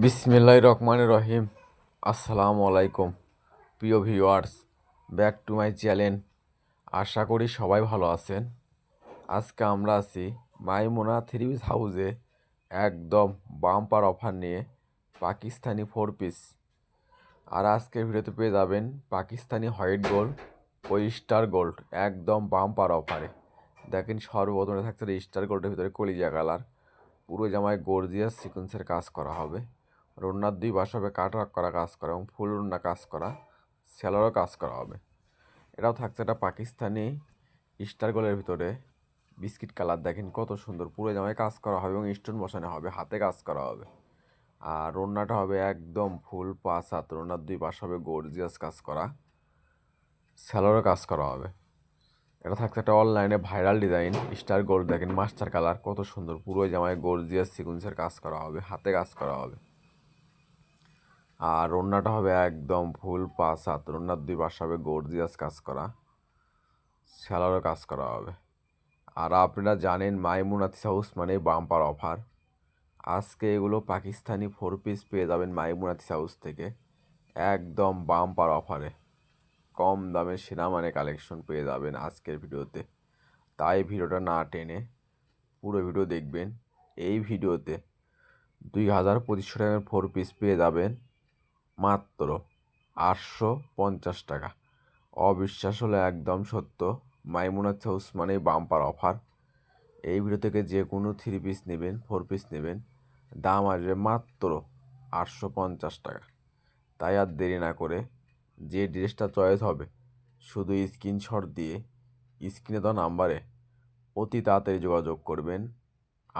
বিসমিল্লাহির রহমানির রহিম। আসসালামু আলাইকুম প্রিয় viewers, back to my channel. আশা করি সবাই ভালো আছেন। আজকে আমরা আছি মাইমুনা থ্রি পিস হাউসে একদম বাম্পার অফার নিয়ে পাকিস্তানি 4 পিস। আর আজকের ভিডিওতে পেয়ে যাবেন পাকিস্তানি হোয়াইট গোল্ড ও স্টার গোল্ড একদম বাম্পার অফারে। দেখেন সর্বপ্রথমে থাকছে স্টার গোল্ডের ভিতরে কলিজা কালার, পুরো জামায় গর্জিয়াস সিকোয়েন্সের কাজ করা হবে। রোনার দুই পাশে হবে কাটওয়ার্ক করা কাজ করা এবং ফুল রোনা কাজ করা, সেলারও কাজ করা হবে। এটাও থাকছে একটা পাকিস্তানি স্টার গোলের ভিতরে বিস্কিট কালার। দেখেন কত সুন্দর, পুরো জামায় কাজ করা হবে এবং স্টোন বসানো হবে, হাতে কাজ করা হবে। আর রোনাটা হবে একদম ফুল 5 হাত, রোনার দুই পাশে হবে গর্জিয়াস কাজ করা, সেলারও কাজ করা হবে। এটা থাকছে একটা অনলাইনে ভাইরাল ডিজাইন স্টার গোল্ড। দেখেন মাস্টার কালার কত সুন্দর, পুরো জামায় গর্জিয়াস সিকোয়েন্সের কাজ করা হবে, হাতে কাজ করা হবে। আর ওড়নাটা হবে একদম ফুল 5 হাত, ওড়নার দুই পাশে হবে গর্জিয়াস কাজ করা, সেলারও কাজ করা হবে। আর আপনারা জানেন মাইমুনা থ্রি হাউস মানে বাম্পার অফার। আজকে এগুলো পাকিস্তানি 4 পিস পেয়ে যাবেন মাইমুনা থ্রি হাউস থেকে একদম বাম্পার অফারে। কম দামে সেরা মানে কালেকশন পেয়ে যাবেন আজকের ভিডিওতে। তাই ভিডিওটা না টেনে পুরো ভিডিও দেখবেন। এই ভিডিওতে 2250 টাকার 4 পিস পেয়ে যাবেন মাত্র 850 টাকা। অবিশ্বাস হলো একদম সত্য, মাইমুনা হাউস মানে বাম্পার অফার। এই ভিডিও থেকে যে কোনো 3 পিস নেবেন 4 পিস নেবেন, দাম আসবে মাত্র 850 টাকা। তাই আর দেরি না করে যে ড্রেসটা চয়েস হবে শুধু স্ক্রিনশট দিয়ে স্ক্রিনে দেওয়া নাম্বারে অতি তাড়াতাড়ি যোগাযোগ করবেন।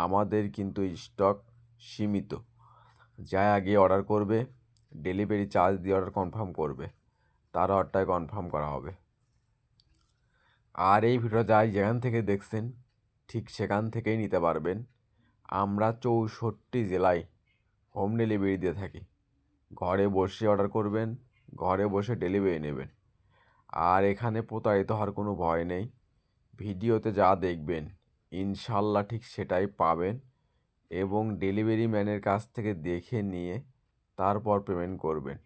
আমাদের কিন্তু স্টক সীমিত, যাই আগে অর্ডার করবে ডেলিভারি চার্জ দিয়ে অর্ডার কনফার্ম করবে, তার অর্ডারটাই কনফার্ম করা হবে। আর এই ভিডিও যাই যেখান থেকে দেখছেন ঠিক সেখান থেকেই নিতে পারবেন। আমরা 64 জেলায় হোম ডেলিভারি দিয়ে থাকি। ঘরে বসে অর্ডার করবেন, ঘরে বসে ডেলিভারি নেবেন। আর এখানে প্রতারিত হওয়ার কোনো ভয় নেই। ভিডিওতে যা দেখবেন ইনশাল্লাহ ঠিক সেটাই পাবেন এবং ডেলিভারি ম্যানের কাছ থেকে দেখে নিয়ে তারপর পেমেন্ট করবেন।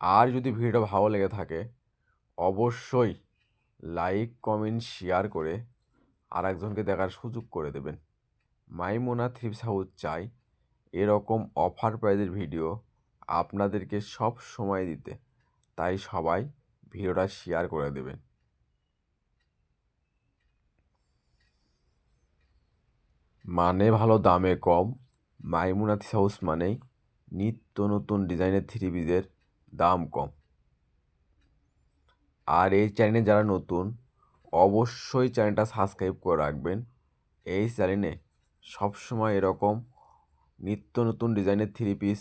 আর যদি ভিডিওটা ভালো লেগে থাকে অবশ্যই লাইক কমেন্ট শেয়ার করে আরেকজনকে দেখার সুযোগ করে দেবেন। মাইমুনা থ্রি পিস হাউস চাই এরকম অফার প্রাইজের ভিডিও আপনাদেরকে সব সময় দিতে, তাই সবাই ভিডিওটা শেয়ার করে দেবেন। মানে ভালো দামে কম, মাইমুনা থ্রি হাউস মানেই নিত্য নতুন ডিজাইনের 3 পিসের দাম কম। আর এই চ্যানেলে যারা নতুন অবশ্যই চ্যানেলটা সাবস্ক্রাইব করে রাখবেন। এই চ্যানেলে সবসময় এরকম নিত্য নতুন ডিজাইনের 3 পিস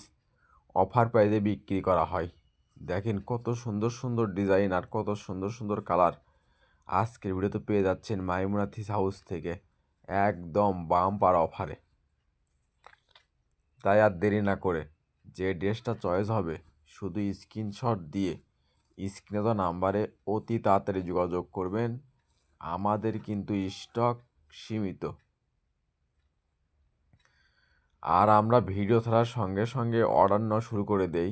অফার প্রাইসে বিক্রি করা হয়। দেখেন কত সুন্দর সুন্দর ডিজাইন আর কত সুন্দর সুন্দর কালার আজকের ভিডিওতে পেয়ে যাচ্ছেন মাইমুনা থ্রি হাউস থেকে একদম বাম্পার অফারে। তাই আর দেরি না করে যে ড্রেসটা চয়েস হবে শুধু স্ক্রিনশট দিয়ে স্ক্রিনে তো নাম্বারে অতি তাড়াতাড়ি যোগাযোগ করবেন। আমাদের কিন্তু স্টক সীমিত। আর আমরা ভিডিও ছাড়ার সঙ্গে সঙ্গে অর্ডার নেওয়া শুরু করে দেই,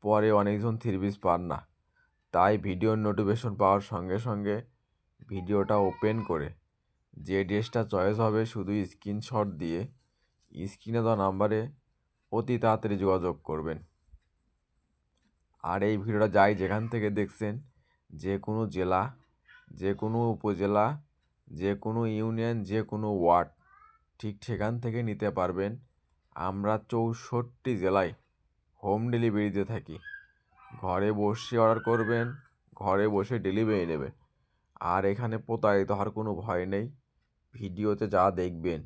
পরে অনেকজন 3 পিস পান না। তাই ভিডিওর নোটিফিকেশন পাওয়ার সঙ্গে সঙ্গে ভিডিওটা ওপেন করে যে ড্রেসটা চয়েস হবে শুধু স্ক্রিনশট দিয়ে স্ক্রিনে দেওয়া নাম্বারে অতি তাড়াতাড়ি যোগাযোগ করবেন। আর এই ভিডিওটা যাই যেখান থেকে দেখছেন যে কোনো জেলা, যে কোনো উপজেলা, যে কোনো ইউনিয়ন, যে কোনো ওয়ার্ড ঠিক সেখান থেকে নিতে পারবেন। আমরা 64 জেলায় হোম ডেলিভারি দিয়ে থাকি। ঘরে বসে অর্ডার করবেন, ঘরে বসে ডেলিভারি নেবেন। আর এখানে প্রতারিত হওয়ার কোনো ভয় নেই। ভিডিওতে যা দেখবেন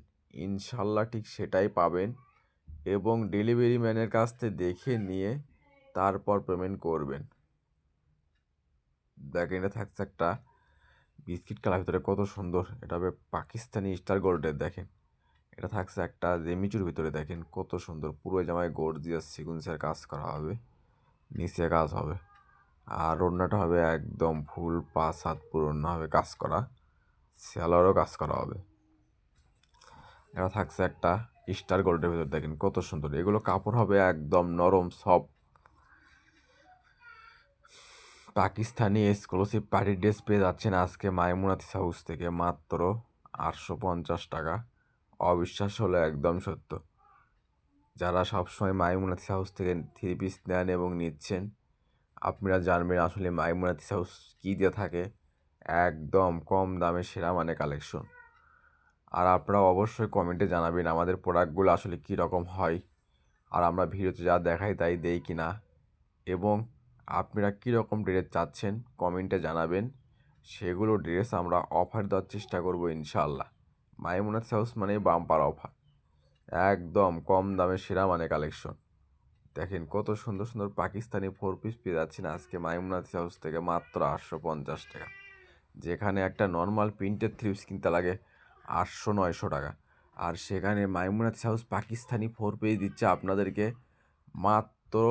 ইনশাল্লাহ ঠিক সেটাই পাবেন এবং ডেলিভারি ম্যানের কাছ থেকে দেখে নিয়ে তারপর পেমেন্ট করবেন। দেখেন এটা থাকছে একটা বিস্কিট কালার ভিতরে কত সুন্দর, এটা হবে পাকিস্তানি স্টার গোল্ডের। দেখেন এটা থাকছে একটা জেমিচুর ভিতরে, দেখেন কত সুন্দর, পুরো জামায় গর্জিয়াস সিকুয়েন্সের কাজ করা হবে, নিচে কাজ হবে। আর ওড়নাটা হবে একদম ফুল 5 হাত, পুরো ওড়না হবে কাজ করা, সেলারও কাজ করা হবে। এটা থাকছে একটা স্টার গোল্ডের ভিতর দেখেন কত সুন্দর, এগুলো কাপড় হবে একদম নরম soft. Pakistani exclusive party dress পেয়ে যাচ্ছেন আজকে মাইমুনাথিস হাউস থেকে মাত্র 850 টাকা। অবিশ্বাস হলো একদম সত্য। যারা সবসময় মাইমুনাথিস হাউস থেকে থ্রি পিস নেন এবং নিচ্ছেন, আপনারা জানবেন আসলে মাইমুনাথিস হাউস কী দিয়ে থাকে। একদম কম দামে সেরা মানে কালেকশন। আর আপনারা অবশ্যই কমেন্টে জানাবেন আমাদের প্রোডাক্টগুলো আসলে কী রকম হয়, আর আমরা ভিডিওতে যা দেখাই তাই দেই কি না, এবং আপনারা কীরকম ড্রেস চাচ্ছেন কমেন্টে জানাবেন। সেগুলো ড্রেস আমরা অফার দেওয়ার চেষ্টা করব ইনশাআল্লাহ। মাইমুনাথিস হাউস মানে বাম্পার অফার, একদম কম দামে সেরা মানে কালেকশন। দেখেন কত সুন্দর সুন্দর পাকিস্তানি 4 পিস পেয়ে যাচ্ছেন আজকে মাইমুনাথিস হাউস থেকে মাত্র 850 টাকা। যেখানে একটা নর্মাল প্রিন্টের 3 পিস কিনতে লাগে 800-900 টাকা, আর সেখানে মাইমুনাথিস হাউস পাকিস্তানি 4 পিস দিচ্ছে আপনাদেরকে মাত্র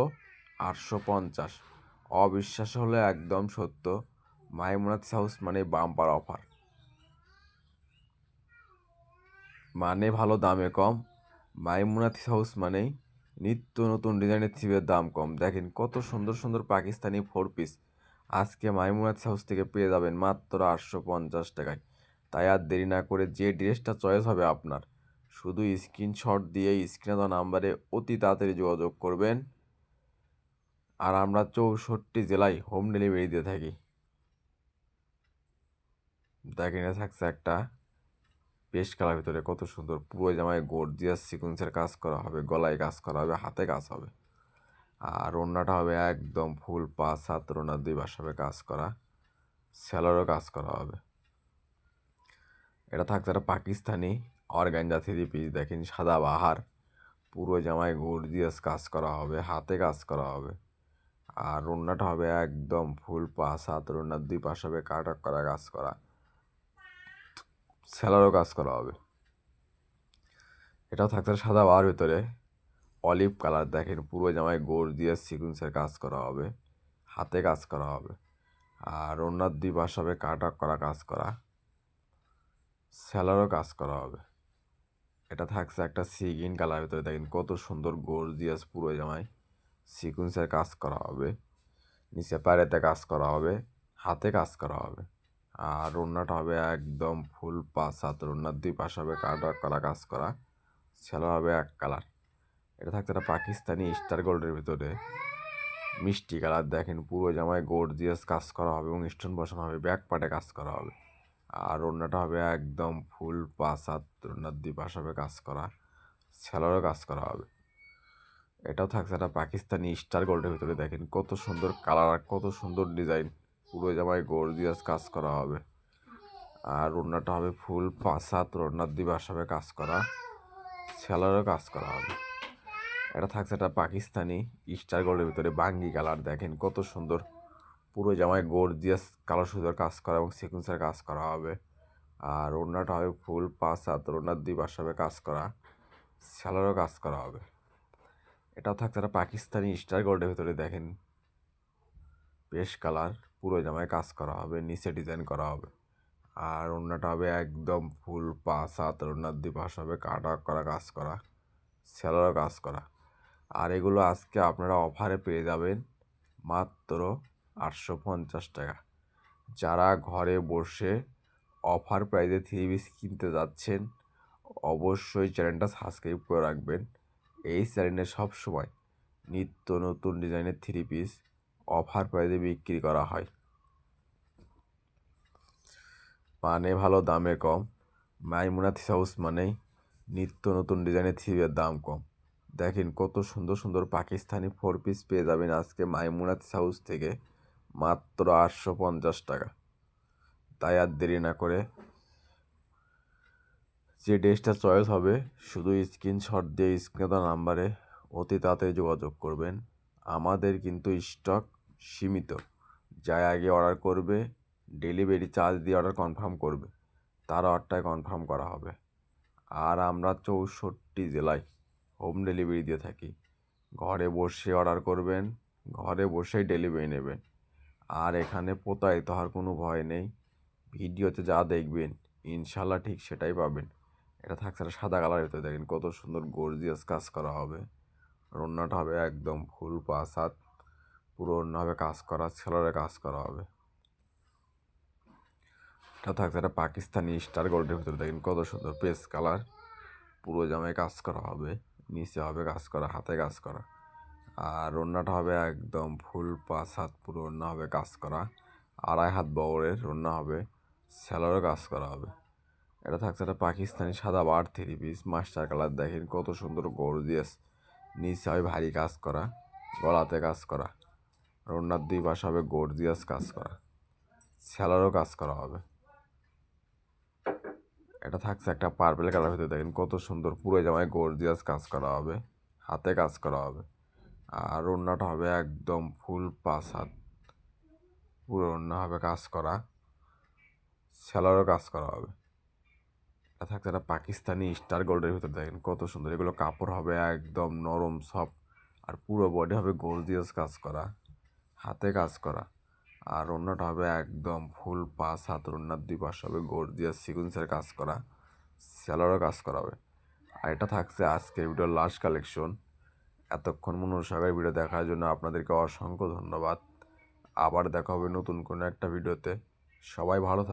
850। অবিশ্বাস হলে একদম সত্য। মাইমুনাথিস হাউস মানে বাম্পার অফার, মানে ভালো দামে কম। মাইমুনাথিস হাউস মানেই নিত্য নতুন ডিজাইনের থিমের দাম কম। দেখেন কত সুন্দর সুন্দর পাকিস্তানি 4 পিস আজকে মাইমুনাথিস হাউস থেকে পেয়ে যাবেন মাত্র 850 টাকায়। তাই আর দেরি না করে যে ড্রেসটা চয়েস হবে আপনার, শুধু স্ক্রিনশট দিয়ে স্ক্রিনে দেওয়া নাম্বারে অতি তাড়াতাড়ি যোগাযোগ করবেন। আর আমরা 64 জেলায় হোম ডেলিভারি দিয়ে থাকি। দেখেন এটা থাকছে একটা পেস্ট কালার ভিতরে কত সুন্দর, পুরো জামায় গর্জিয়াস সিকোয়েন্সের কাজ করা হবে, গলায় কাজ করা হবে, হাতে কাজ হবে। আর ওড়নাটা হবে একদম ফুল 5 হাত, ওড়নার 2 পাশ হবে কাজ করা, স্যালোরও কাজ করা হবে। এটা থাকছে একটা পাকিস্তানি অর্গানজা 3 পিস। দেখেন সাদা বাহার, পুরো জামায় গর্জিয়াস কাজ করা হবে, হাতে কাজ করা হবে। আর ওড়নাটা হবে একদম ফুল 5 হাত, ওড়নার 2 পাশ হবে কাট করা কাজ করা, স্যালোরও কাজ করা হবে। এটাও থাকছে সাদা বাহার ভিতরে অলিভ কালার। দেখেন পুরো জামায় গর্জিয়াস সিকুয়েন্সের কাজ করা হবে, হাতে কাজ করা হবে। আর ওড়নার 2 পাশ হবে কাট করা কাজ করা, স্যালোরও কাজ করা হবে। এটা থাকছে একটা সি গ্রিন কালার ভিতরে। দেখেন কত সুন্দর গর্জিয়াস পুরো জামায় সিকুয়েন্সের কাজ করা হবে, নিচে পায়েতে কাজ করা হবে, হাতে কাজ করা হবে। আর ওড়নাটা হবে একদম ফুল 5 হাত, ওড়নার 2 পাশ হবে কাট করা কাজ করা, স্যালোর হবে এক কালার। এটা থাকছে একটা পাকিস্তানি স্টার গোল্ডের ভিতরে মিষ্টি কালার। দেখেন পুরো জামায় গর্জিয়াস কাজ করা হবে এবং স্টোন বসানো হবে, ব্যাক পার্টে কাজ করা হবে। আর ওড়নাটা হবে একদম ফুল 5 হাত, ওড়নার 2 পাশ হবে কাজ করা, স্যালোরও কাজ করা হবে। এটাও থাকছে একটা পাকিস্তানি স্টার গোল্ডের ভিতরে। দেখেন কত সুন্দর কালার আর কত সুন্দর ডিজাইন, পুরো জামায় গর্জিয়াস কাজ করা হবে। আর ওড়নাটা হবে ফুল 5 হাত, ওড়নার 2 পাশ হবে কাজ করা, স্যালোরও কাজ করা হবে। এটা থাকছে একটা পাকিস্তানি স্টার গোল্ডের ভিতরে বাঙ্গি কালার। দেখেন কত সুন্দর, পুরো জামায় গর্জিয়াস কালো সুতোর কাজ করা এবং সিকুয়েন্সের কাজ করা হবে। আর ওড়নাটা হবে ফুল 5 হাত, ওড়নার 2 পাশ হবে কাজ করা, স্যালোরও কাজ করা হবে। এটাও থাকছে একটা পাকিস্তানি স্টার গোল্ডের ভিতরে। দেখেন পেস্ট কালার, পুরো জামায় কাজ করা হবে, নিচে ডিজাইন করা হবে। আর ওড়নাটা হবে একদম ফুল 5 হাত, ওড়নার 2 পাশ হবে কাট করা কাজ করা, স্যালোরও কাজ করা। আর এগুলো আজকে আপনারা অফারে পেয়ে যাবেন মাত্র 850 টাকা। যারা ঘরে বসে অফার প্রাইসে 3 পিস কিনতে যাচ্ছেন, অবশ্যই চ্যানেলটা সাবস্ক্রাইব করে রাখবেন। এই চ্যানেলে সবসময় নিত্য নতুন ডিজাইনের 3 পিস অফার প্রাইসে বিক্রি করা হয়, মানে ভালো দামে কম। মাইমুনাথিস হাউস মানেই নিত্য নতুন ডিজাইনের 3 পিসের দাম কম। দেখেন কত সুন্দর সুন্দর পাকিস্তানি 4 পিস পেয়ে যাবেন আজকে মাইমুনাথিস হাউস থেকে মাত্র 850 টাকা। তাই আর দেরি না করে যে ড্রেসটা চয়েস হবে শুধু স্ক্রিনশট দিয়ে স্ক্রিনে দেওয়া নাম্বারে অতি তাড়াতাড়ি যোগাযোগ করবেন। আমাদের কিন্তু স্টক সীমিত, যাই আগে অর্ডার করবে ডেলিভারি চার্জ দিয়ে অর্ডার কনফার্ম করবে, তার অর্ডারটাই কনফার্ম করা হবে। আর আমরা 64 জেলায় হোম ডেলিভারি দিয়ে থাকি। ঘরে বসে অর্ডার করবেন, ঘরে বসেই ডেলিভারি নেবেন। আর এখানে প্রতারিত হওয়ার কোনো ভয় নেই। ভিডিওতে যা দেখবেন ইনশাল্লাহ ঠিক সেটাই পাবেন। এটা থাকছে একটা সাদা কালারের ভিতরে, দেখেন কত সুন্দর গর্জিয়াস কাজ করা হবে। ওড়নাটা হবে একদম ফুল পাঁচ হাত, পুরো ওড়না হবে কাজ করা, সেলোরে কাজ করা হবে। এটা থাকছে একটা পাকিস্তানি স্টার গোল্ডের ভিতরে, দেখেন কত সুন্দর পেস্ট কালার, পুরো জামায় কাজ করা হবে, নিচে হবে কাজ করা, হাতে কাজ করা। আর ওড়নাটা হবে একদম ফুল পাঁচ হাত, পুরো ওড়না হবে কাজ করা, 2.5 হাত বহরের ওড়না হবে, সেলোরে কাজ করা হবে। এটা থাকছে একটা পাকিস্তানি সাদা বার 3 পিস মাস্টার কালার, দেখেন কত সুন্দর গর্জিয়াস, নিচে হবে ভারী কাজ করা, গলাতে কাজ করা, ওড়নার 2 পাশে হবে গর্জিয়াস কাজ করা, সেলোরেও কাজ করা হবে। এটা থাকছে একটা পার্পল কালার ভিতরে, দেখেন কত সুন্দর, পুরো জামায় গর্জিয়াস কাজ করা হবে, হাতে কাজ করা হবে। আর ওড়নাটা হবে একদম ফুল পাঁচ হাত, পুরো ওড়না হবে কাজ করা, সেলোরেও কাজ করা হবে। এটা থাকছে একটা পাকিস্তানি স্টার গোল্ডের ভিতরে, দেখেন কত সুন্দর, এগুলো কাপড় হবে একদম নরম সফট, আর পুরো বডি হবে গর্জিয়াস কাজ করা, হাতে কাজ করা। আর ওড়নাটা হবে একদম ফুল পাঁচ হাত, ওড়নার 2 পাশে হবে গর্জিয়াস সিকুয়েন্সের কাজ করা, সেলোরও কাজ করা হবে। আর এটা থাকছে আজকের ভিডিওর লাস্ট কালেকশন। এতক্ষণ মনোযোগ সহকারে ভিডিও দেখার জন্য আপনাদেরকে অসংখ্য ধন্যবাদ। আবার দেখা হবে নতুন কোনো একটা ভিডিওতে। সবাই ভালো